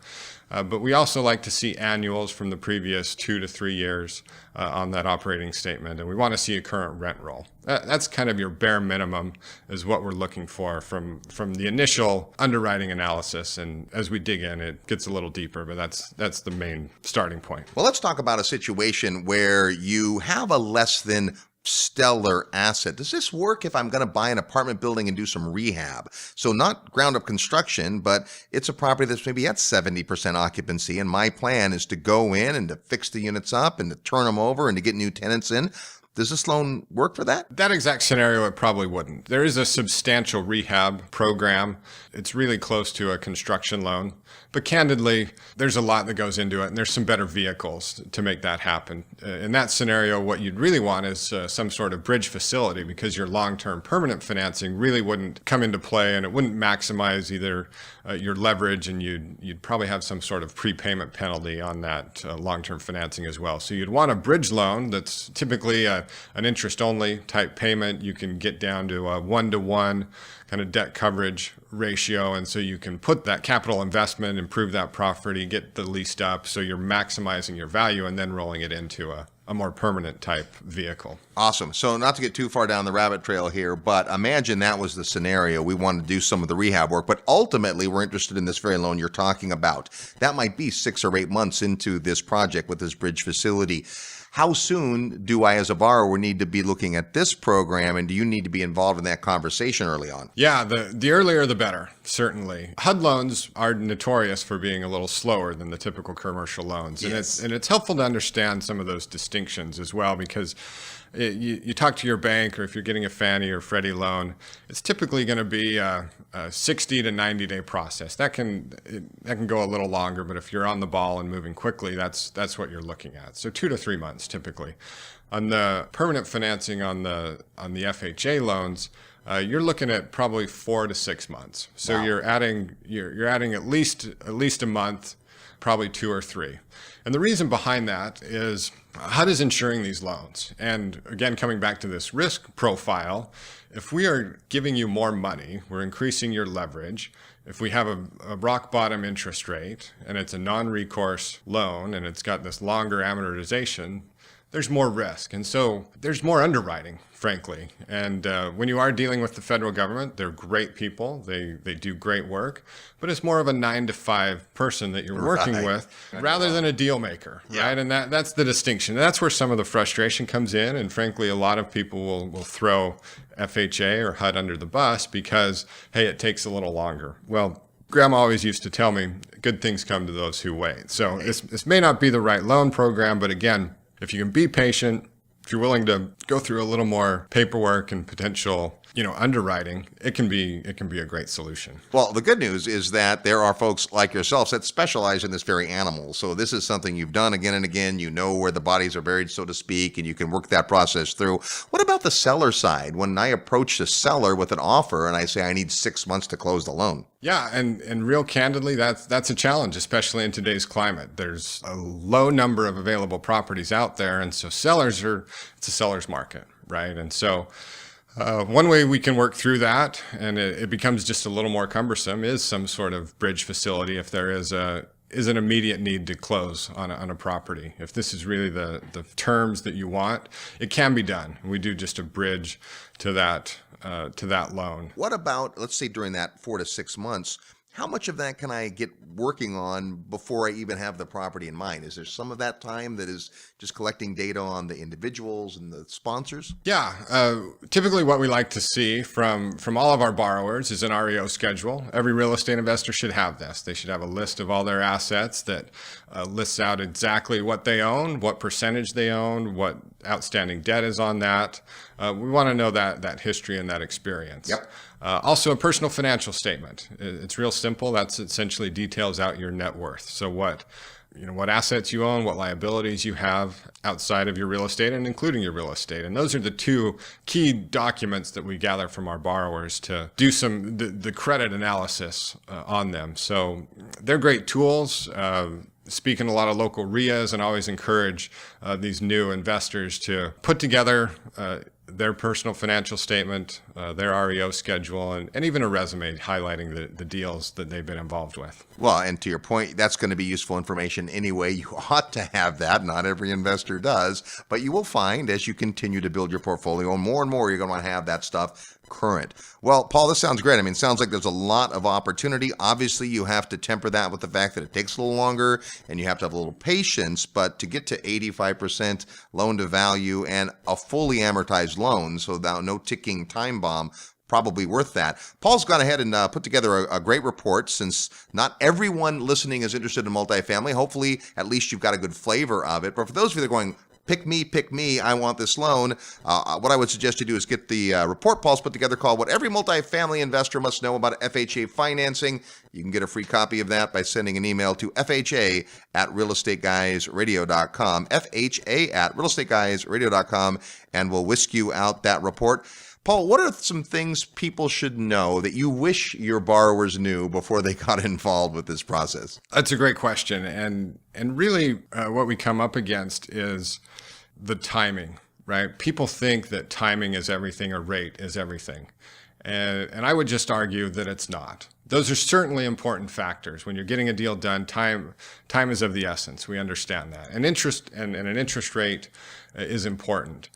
But we also like to see annuals from the previous 2 to 3 years on that operating statement. And we want to see a current rent roll. That's kind of your bare minimum is what we're looking for from the initial underwriting analysis. And as we dig in, it gets a little deeper, but that's the main starting point. Well, let's talk about a situation where you have a less than stellar asset. Does this work if I'm going to buy an apartment building and do some rehab? So not ground up construction, but it's a property that's maybe at 70% occupancy. And my plan is to go in and to fix the units up and to turn them over and to get new tenants in. Does this loan work for that? That exact scenario, it probably wouldn't. There is a substantial rehab program. It's really close to a construction loan. But candidly, there's a lot that goes into it, and there's some better vehicles to make that happen. In that scenario, what you'd really want is some sort of bridge facility, because your long-term permanent financing really wouldn't come into play, and it wouldn't maximize either your leverage, and you'd probably have some sort of prepayment penalty on that long-term financing as well. So you'd want a bridge loan that's typically a an interest-only type payment, you can get down to a 1-to-1 kind of debt coverage ratio. And so you can put that capital investment, improve that property, get the leased up, so you're maximizing your value and then rolling it into a more permanent type vehicle. Awesome. So not to get too far down the rabbit trail here, but imagine that was the scenario. We want to do some of the rehab work, but ultimately we're interested in this very loan you're talking about. That might be 6 or 8 months into this project with this bridge facility. How soon do I, as a borrower, need to be looking at this program, and do you need to be involved in that conversation early on? Yeah, the earlier the better, certainly. HUD loans are notorious for being a little slower than the typical commercial loans. Yes. And it's helpful to understand some of those distinctions as well, because you talk to your bank, or if you're getting a Fannie or Freddie loan, it's typically going to be a 60 to 90 day process. That can go a little longer, but if you're on the ball and moving quickly, that's what you're looking at. So 2 to 3 months typically. On the permanent financing on the FHA loans, you're looking at probably 4 to 6 months. So Wow. you're adding at least a month, probably 2 or 3. And the reason behind that is HUD is insuring these loans. And again, coming back to this risk profile, if we are giving you more money, we're increasing your leverage. If we have a rock bottom interest rate and it's a non-recourse loan and it's got this longer amortization, there's more risk. And so there's more underwriting, frankly. And when you are dealing with the federal government, they're great people. They do great work, but it's more of a 9 to 5 person that you're working with rather than a deal maker, right? And that's the distinction. And that's where some of the frustration comes in. And frankly, a lot of people will throw FHA or HUD under the bus because, hey, it takes a little longer. Well, Grandma always used to tell me, good things come to those who wait. So this may not be the right loan program, but again, if you can be patient, if you're willing to go through a little more paperwork and potential, underwriting, it can be a great solution. Well, the good news is that there are folks like yourselves that specialize in this very animal. So this is something you've done again and again. You know where the bodies are buried, so to speak, and you can work that process through. What about the seller side? When I approach the seller with an offer and I say I need 6 months to close the loan. Yeah, and real candidly, that's a challenge, especially in today's climate. There's a low number of available properties out there, and so it's a seller's market, right? And so one way we can work through that, and it becomes just a little more cumbersome, is some sort of bridge facility if there is an immediate need to close on a property. If this is really the terms that you want, it can be done. We do just a bridge to that loan. What about, let's say during that 4 to 6 months, how much of that can I get working on before I even have the property in mind? Is there some of that time that is just collecting data on the individuals and the sponsors? Yeah, typically what we like to see from all of our borrowers is an Reo schedule. Every real estate investor should have this. They should have a list of all their assets that lists out exactly what they own, what percentage they own, what outstanding debt is on that. We want to know that history and that experience. Yep. Also, a personal financial statement. It's real simple. That's essentially details out your net worth. So what assets you own, what liabilities you have outside of your real estate and including your real estate. And those are the 2 key documents that we gather from our borrowers to do the credit analysis on them. So they're great tools. Speak in a lot of local RIAs, and always encourage these new investors to put together their personal financial statement, their Reo schedule, and even a resume highlighting the deals that they've been involved with. Well, and to your point, that's going to be useful information anyway. You ought to have that. Not every investor does, but you will find as you continue to build your portfolio, and more you're going to want to have that stuff current. Well, Paul, this sounds great. I mean, it sounds like there's a lot of opportunity. Obviously, you have to temper that with the fact that it takes a little longer and you have to have a little patience, but to get to 85% loan to value and a fully amortized loan, so that no ticking time bomb, probably worth that. Paul's gone ahead and put together a great report. Since not everyone listening is interested in multifamily, hopefully at least you've got a good flavor of it. But for those of you that are going, pick me, I want this loan, what I would suggest you do is get the report Paul's put together called What Every Multifamily Investor Must Know About FHA Financing. You can get a free copy of that by sending an email to FHA@realestateguysradio.com, FHA@realestateguysradio.com, and we'll whisk you out that report. Paul, what are some things people should know that you wish your borrowers knew before they got involved with this process? That's a great question. And really what we come up against is the timing. right? People think that timing is everything or rate is everything. And I would just argue that it's not. Those are certainly important factors. When you're getting a deal done, time is of the essence. We understand that. And interest and an interest rate is important.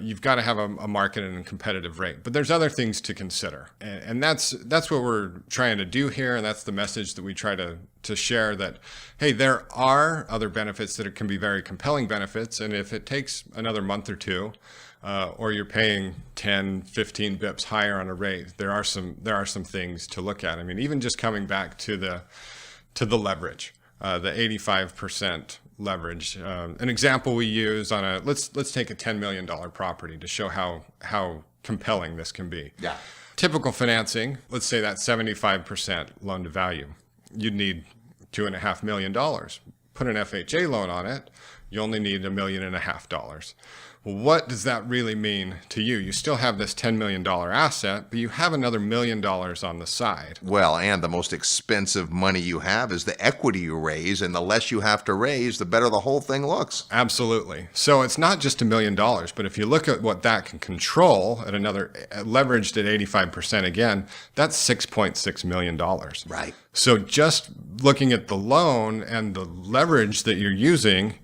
You've got to have a market and a competitive rate. But there's other things to consider. And that's what we're trying to do here. And that's the message that we try to share, that, hey, there are other benefits that can be very compelling benefits. And if it takes another month or two, or you're paying 10, 15 bips higher on a rate, there are some things to look at. I mean, even just coming back to the leverage, the 85% leverage. An example we use on let's take a $10 million property to show how compelling this can be. Yeah. Typical financing, let's say that's 75% loan to value. You'd need $2.5 million. Put an FHA loan on it, you only need $1.5 million. Well, what does that really mean to you? You still have this $10 million asset, but you have another $1 million on the side. Well, and the most expensive money you have is the equity you raise, and the less you have to raise, the better the whole thing looks. Absolutely. So it's not just $1 million, but if you look at what that can control at another, leveraged at 85% again, that's $6.6 million. Right. So just looking at the loan and the leverage that you're using,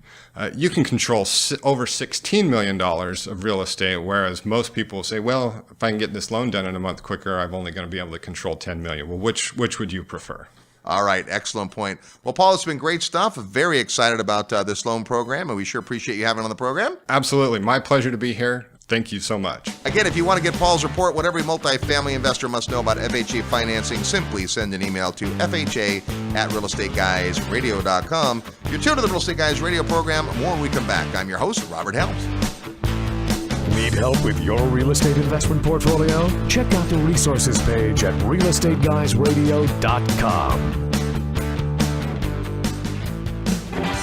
you can control over $16 million of real estate, whereas most people say, well, if I can get this loan done in a month quicker, I'm only going to be able to control $10 million. Well, which would you prefer? All right. Excellent point. Well, Paul, it's been great stuff. Very excited about this loan program, and we sure appreciate you having it on the program. Absolutely. My pleasure to be here. Thank you so much. Again, if you want to get Paul's report, what every multifamily investor must know about FHA financing, simply send an email to FHA@realestateguysradio.com. You're tuned to the Real Estate Guys radio program. More when we come back. I'm your host, Robert Helms. Need help with your real estate investment portfolio? Check out the resources page at realestateguysradio.com.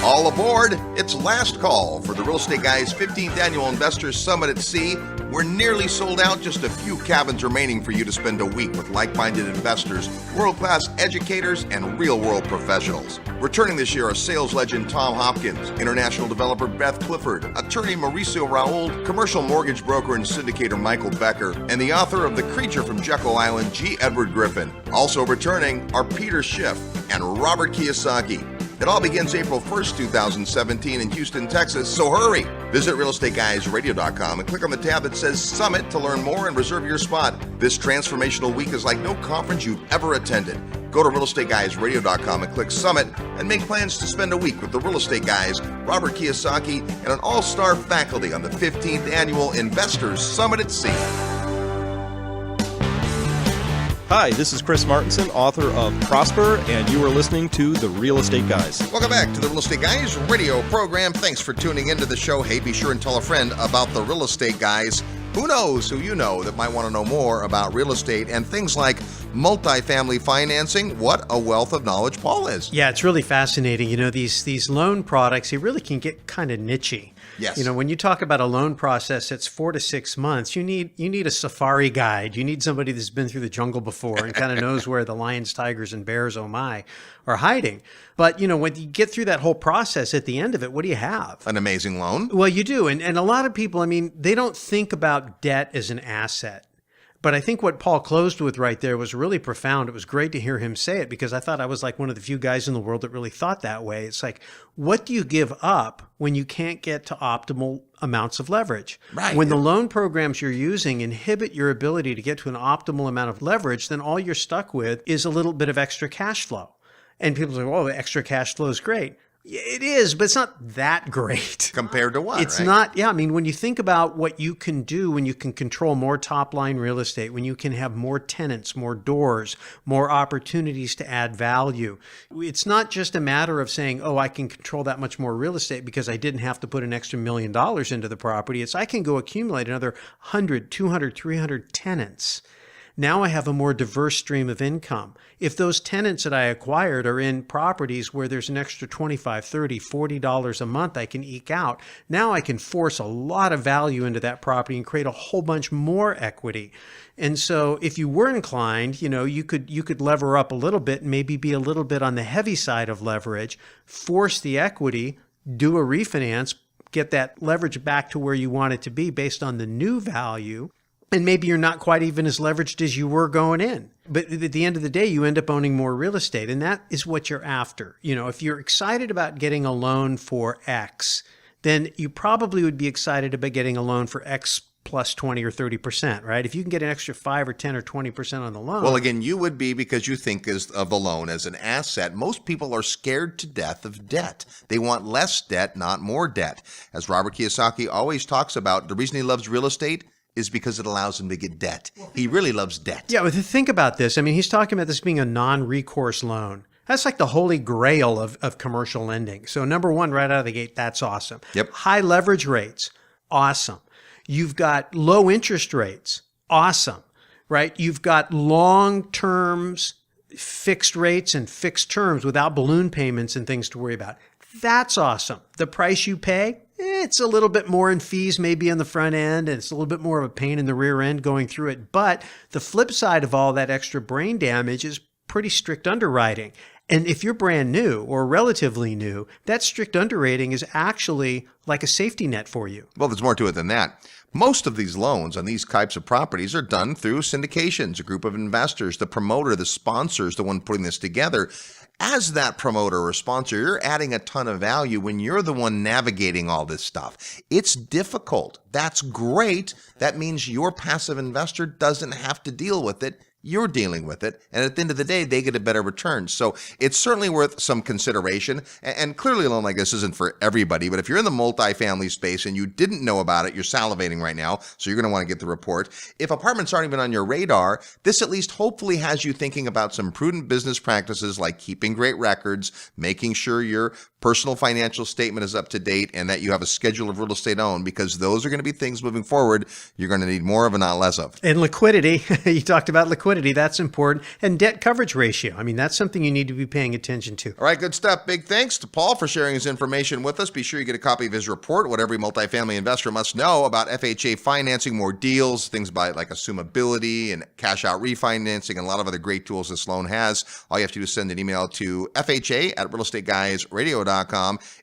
All aboard! It's last call for the Real Estate Guys 15th Annual Investors Summit at Sea. We're nearly sold out, just a few cabins remaining for you to spend a week with like-minded investors, world-class educators, and real-world professionals. Returning this year are sales legend Tom Hopkins, international developer Beth Clifford, attorney Mauricio Raoul, commercial mortgage broker and syndicator Michael Becker, and the author of The Creature from Jekyll Island, G. Edward Griffin. Also returning are Peter Schiff and Robert Kiyosaki. It all begins April 1st, 2017 in Houston, Texas, so hurry! Visit realestateguysradio.com and click on the tab that says Summit to learn more and reserve your spot. This transformational week is like no conference you've ever attended. Go to realestateguysradio.com and click Summit and make plans to spend a week with the Real Estate Guys, Robert Kiyosaki, and an all-star faculty on the 15th Annual Investors Summit at Sea. Hi, this is Chris Martinson, author of Prosper, and you are listening to The Real Estate Guys. Welcome back to the Real Estate Guys radio program. Thanks for tuning into the show. Hey, be sure and tell a friend about the Real Estate Guys. Who knows who you know that might want to know more about real estate and things like multifamily financing. What a wealth of knowledge Paul is. Yeah, it's really fascinating. You know, these loan products, they really can get kind of nichey. Yes. You know, when you talk about a loan process that's 4 to 6 months, you need a safari guide. You need somebody that's been through the jungle before and kind of knows where the lions, tigers, and bears, oh my, are hiding. But, you know, when you get through that whole process, at the end of it, what do you have? An amazing loan. Well, you do. And a lot of people, I mean, they don't think about debt as an asset. But I think what Paul closed with right there was really profound. It was great to hear him say it because I thought I was like one of the few guys in the world that really thought that way. It's like, what do you give up when you can't get to optimal amounts of leverage? Right. When the loan programs you're using inhibit your ability to get to an optimal amount of leverage, then all you're stuck with is a little bit of extra cash flow. And people say, well, extra cash flow is great. It is, but it's not that great. Compared to what? It's right? not, yeah. I mean, when you think about what you can do, when you can control more top line real estate, when you can have more tenants, more doors, more opportunities to add value, it's not just a matter of saying, oh, I can control that much more real estate because I didn't have to put an extra $1 million into the property. It's I can go accumulate another 100, 200, 300 tenants. Now I have a more diverse stream of income. If those tenants that I acquired are in properties where there's an extra $25, $30, $40 a month I can eke out, now I can force a lot of value into that property and create a whole bunch more equity. And so if you were inclined, you know, you could lever up a little bit, maybe be a little bit on the heavy side of leverage, force the equity, do a refinance, get that leverage back to where you want it to be based on the new value. And maybe you're not quite even as leveraged as you were going in. But at the end of the day, you end up owning more real estate. And that is what you're after. You know, if you're excited about getting a loan for X, then you probably would be excited about getting a loan for X plus 20 or 30%, right? If you can get an extra 5 or 10 or 20% on the loan. Well, again, you would be, because you think of the loan as an asset. Most people are scared to death of debt. They want less debt, not more debt. As Robert Kiyosaki always talks about, the reason he loves real estate is because it allows him to get debt. He really loves debt. Yeah, but think about this. I mean, he's talking about this being a non-recourse loan. That's like the holy grail of commercial lending. So number one, right out of the gate, that's awesome. Yep. High leverage rates, awesome. You've got low interest rates, awesome, right? You've got long terms, fixed rates and fixed terms without balloon payments and things to worry about. That's awesome. The price you pay, it's a little bit more in fees maybe on the front end, and it's a little bit more of a pain in the rear end going through it. But the flip side of all that extra brain damage is pretty strict underwriting. And if you're brand new or relatively new, that strict underwriting is actually like a safety net for you. Well, there's more to it than that. Most of these loans on these types of properties are done through syndications, a group of investors. The promoter, the sponsor is the one putting this together. As that promoter or sponsor, you're adding a ton of value when you're the one navigating all this stuff. It's difficult. That's great. That means your passive investor doesn't have to deal with it. You're dealing with it. And at the end of the day, they get a better return. So it's certainly worth some consideration. And clearly a loan like this isn't for everybody. But if you're in the multifamily space and you didn't know about it, you're salivating right now. So you're going to want to get the report. If apartments aren't even on your radar, this at least hopefully has you thinking about some prudent business practices like keeping great records, making sure your personal financial statement is up to date, and that you have a schedule of real estate owned, because those are going to be things moving forward you're going to need more of and not less of. And liquidity, you talked about liquidity, that's important. And debt coverage ratio, I mean, that's something you need to be paying attention to. All right, good stuff. Big thanks to Paul for sharing his information with us. Be sure you get a copy of his report, What Every Multifamily Investor Must Know About FHA Financing, more deals, things like assumability and cash out refinancing, and a lot of other great tools this loan has. All you have to do is send an email to FHA@realestateguysradio.com.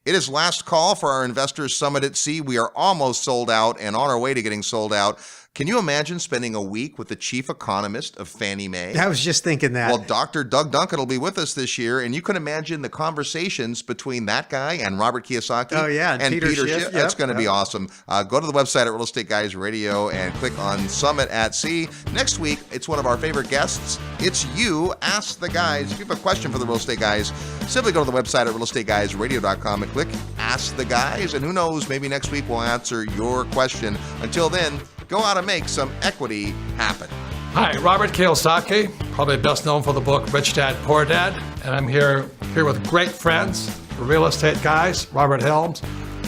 It is last call for our Investors Summit at Sea. We are almost sold out and on our way to getting sold out. Can you imagine spending a week with the chief economist of Fannie Mae? I was just thinking that. Well, Dr. Doug Duncan will be with us this year, and you can imagine the conversations between that guy and Robert Kiyosaki. Oh, yeah, and Peter Schiff. That's going to be awesome. Go to the website at Real Estate Guys Radio and click on Summit at Sea. Next week, it's one of our favorite guests. It's you. Ask the guys. If you have a question for the Real Estate Guys, simply go to the website at realestateguysradio.com and click Ask the Guys. And who knows, maybe next week we'll answer your question. Until then, go out and make some equity happen. Hi, Robert Kiyosaki, probably best known for the book Rich Dad, Poor Dad. And I'm here with great friends, the real estate guys, Robert Helms,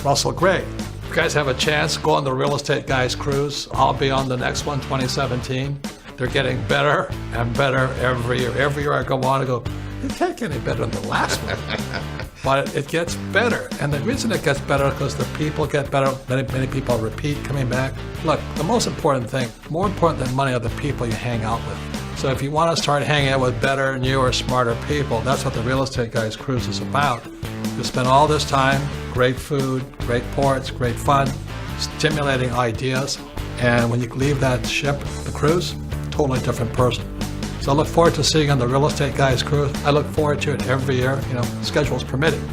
Russell Gray. If you guys have a chance, go on the Real Estate Guys cruise. I'll be on the next one, 2017. They're getting better and better every year. Every year I go on, I go, it can't get any better than the last one. But it gets better. And the reason it gets better is because the people get better. Many people repeat coming back. Look, the most important thing, more important than money, are the people you hang out with. So if you want to start hanging out with better, newer, smarter people, that's what the Real Estate Guys cruise is about. You spend all this time, great food, great ports, great fun, stimulating ideas. And when you leave that ship, the cruise, totally different person. So I look forward to seeing you on the Real Estate Guys cruise. I look forward to it every year, schedules permitting.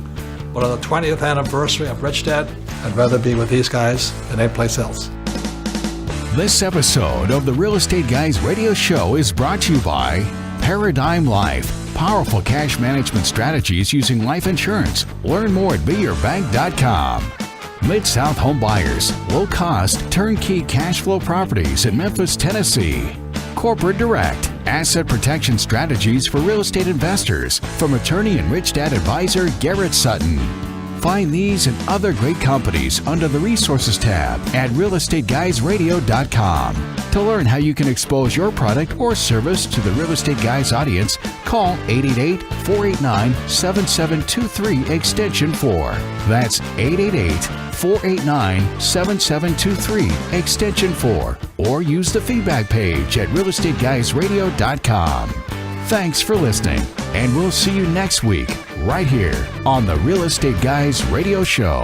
But on the 20th anniversary of Rich Dad, I'd rather be with these guys than anyplace else. This episode of the Real Estate Guys radio show is brought to you by Paradigm Life. Powerful cash management strategies using life insurance. Learn more at beyourbank.com. Mid-South Home Buyers. Low-cost, turnkey cash flow properties in Memphis, Tennessee. Corporate Direct, asset protection strategies for real estate investors, from attorney and Rich Dad advisor Garrett Sutton. Find these and other great companies under the Resources tab at realestateguysradio.com. To learn how you can expose your product or service to the Real Estate Guys audience, call 888-489-7723 extension 4. That's 888-489-7723 extension 4. Or use the feedback page at realestateguysradio.com. Thanks for listening, and we'll see you next week right here on the Real Estate Guys Radio Show.